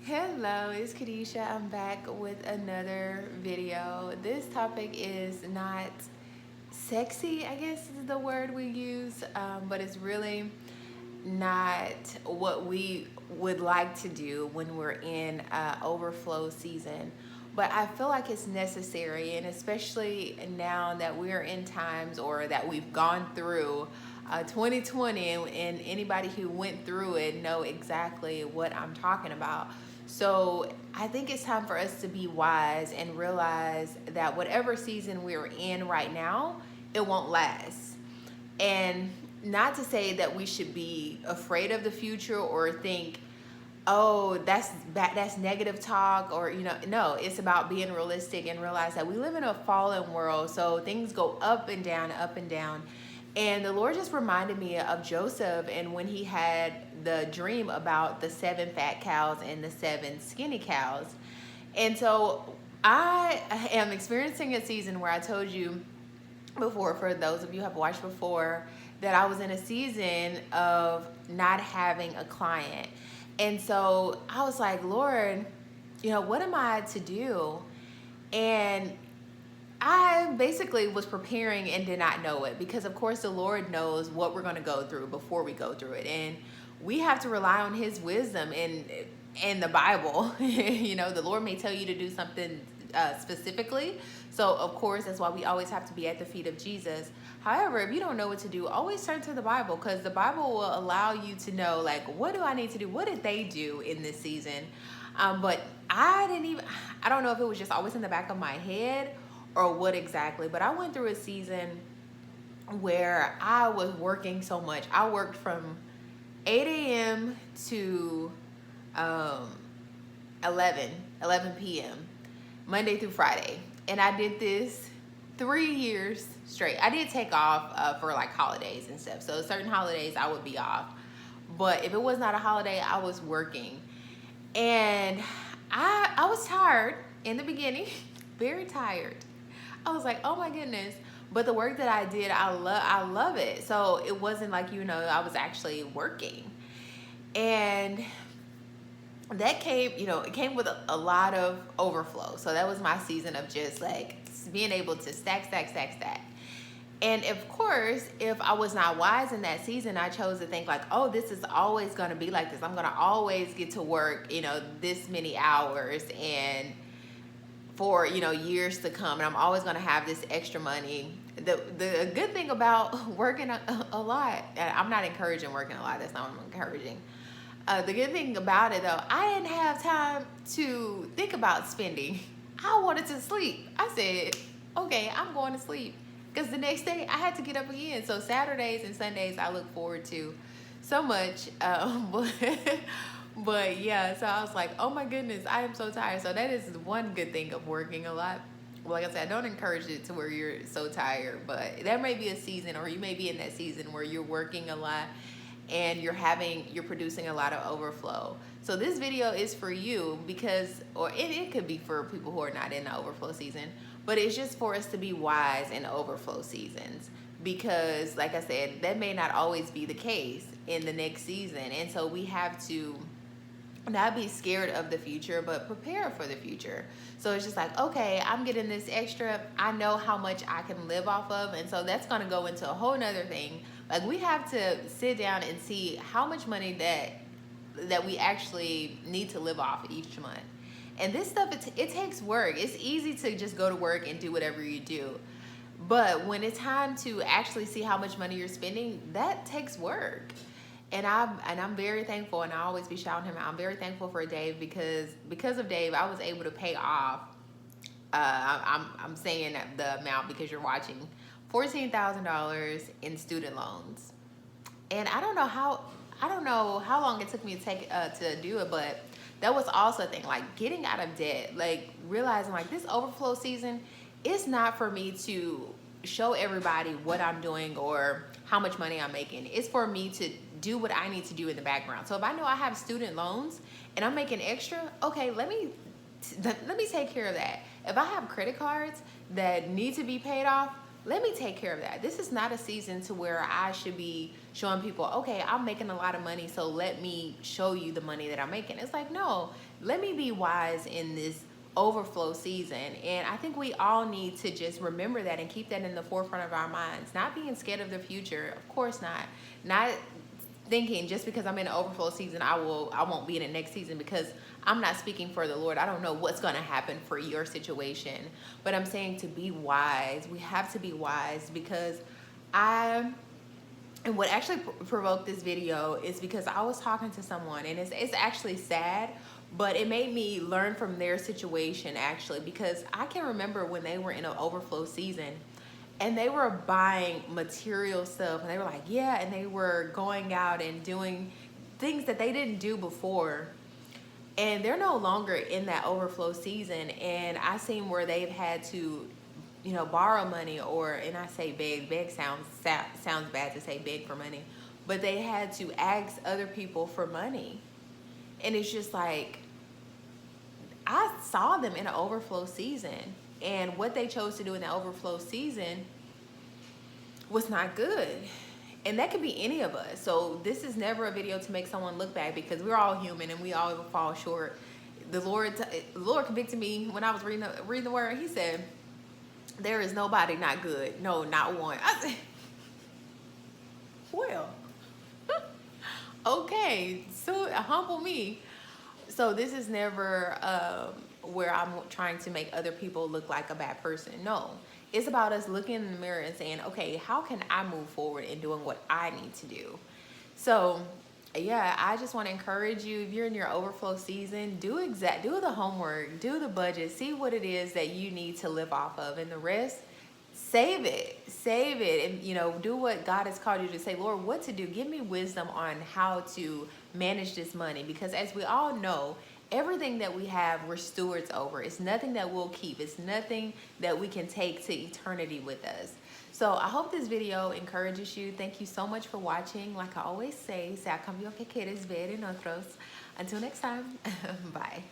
Hello, it's Kadisha. I'm back with another video. This topic is not sexy, I guess is the word we use, but it's really not what we would like to do when we're in overflow season. But I feel like it's necessary, and especially now that we're in times or that we've gone through 2020, and anybody who went through it know exactly what I'm talking about. So I think it's time for us to be wise and realize that whatever season we're in right now, it won't last. And not to say that we should be afraid of the future or think, oh, that's bad, that's negative talk, or no, it's about being realistic and realize that we live in a fallen world, so things go up and down, up and down. And the Lord just reminded me of Joseph and when he had the dream about the 7 fat cows and the 7 skinny cows. And so I am experiencing a season where I told you before, for those of you who have watched before, that I was in a season of not having a client. And so I was like, Lord, what am I to do? And I basically was preparing and did not know it, because of course the Lord knows what we're going to go through before we go through it. And we have to rely on his wisdom in the Bible. The Lord may tell you to do something specifically. So of course, that's why we always have to be at the feet of Jesus. However, if you don't know what to do, always turn to the Bible, because the Bible will allow you to know, like, what do I need to do? What did they do in this season? But I don't know if it was just always in the back of my head or what exactly, but I went through a season where I was working so much. I worked from 8 a.m. to 11 p.m. Monday through Friday. And I did this 3 years straight. I did take off for like holidays and stuff. So certain holidays I would be off. But if it was not a holiday, I was working. And I was tired in the beginning, very tired. I was like, oh my goodness. But the work that I did, I love it. So it wasn't like, I was actually working. And that came, it came with a lot of overflow. So that was my season of just like being able to stack. And of course, if I was not wise in that season, I chose to think like, oh, this is always going to be like this. I'm going to always get to work, this many hours and for, years to come. And I'm always going to have this extra money. The good thing about working a lot, and I'm not encouraging working a lot. That's not what I'm encouraging. The good thing about it, though, I didn't have time to think about spending. I wanted to sleep. I said, okay, I'm going to sleep. Because the next day, I had to get up again. So Saturdays and Sundays, I look forward to so much. But yeah, so I was like, oh my goodness, I am so tired. So that is one good thing of working a lot. Like I said, I don't encourage it to where you're so tired. But there may be a season, or you may be in that season where you're working a lot and you're producing a lot of overflow. So this video is for you, because, or it could be for people who are not in the overflow season, but it's just for us to be wise in overflow seasons, because like I said, that may not always be the case in the next season. And so we have to not be scared of the future, but prepare for the future. So it's just like, okay, I'm getting this extra. I know how much I can live off of. And so that's going to go into a whole nother thing. Like, we have to sit down and see how much money that we actually need to live off each month. And this stuff, it takes work. It's easy to just go to work and do whatever you do. But when it's time to actually see how much money you're spending, that takes work. And I'm very thankful, and I always be shouting him out. I'm very thankful for Dave, because of Dave, I was able to pay off. I'm saying the amount because you're watching, $14,000 in student loans. And I don't know how long it took me to take to do it, but that was also a thing, like getting out of debt, like realizing like this overflow season, it's not for me to show everybody what I'm doing or how much money I'm making. It's for me to do what I need to do in the background. So if I know I have student loans and I'm making extra, okay, let me take care of that. If I have credit cards that need to be paid off, let me take care of that. This is not a season to where I should be showing people, okay, I'm making a lot of money, so let me show you the money that I'm making. It's like, no, let me be wise in this overflow season. And I think we all need to just remember that and keep that in the forefront of our minds. Not being scared of the future, of course not. Not thinking just because I'm in an overflow season, I won't be in the next season, because I'm not speaking for the Lord. I don't know what's going to happen for your situation, but I'm saying to be wise. We have to be wise, because and what actually provoked this video is because I was talking to someone, and it's actually sad, but it made me learn from their situation actually, because I can remember when they were in an overflow season and they were buying material stuff, and they were like, yeah, and they were going out and doing things that they didn't do before. And they're no longer in that overflow season. And I seen where they've had to, borrow money, or, and I say beg sounds bad to say beg for money, but they had to ask other people for money. And it's just like, I saw them in an overflow season, and what they chose to do in the overflow season was not good. And that could be any of us. So this is never a video to make someone look bad, because we're all human and we all fall short. The Lord convicted me when I was reading the word. He said, there is nobody not good. No, not one. I said, well, okay, so humble me. So this is never where I'm trying to make other people look like a bad person. No, it's about us looking in the mirror and saying, okay, how can I move forward in doing what I need to do? So yeah, I just want to encourage you, if you're in your overflow season, do the homework, do the budget, see what it is that you need to live off of, and the rest, save it, and do what God has called you to say. Lord, what to do? Give me wisdom on how to manage this money, because as we all know, everything that we have, we're stewards over. It's nothing that we'll keep. It's nothing that we can take to eternity with us. So I hope this video encourages you. Thank you so much for watching. Like I always say, se a cambio que quieres ver en otros. Until next time, bye.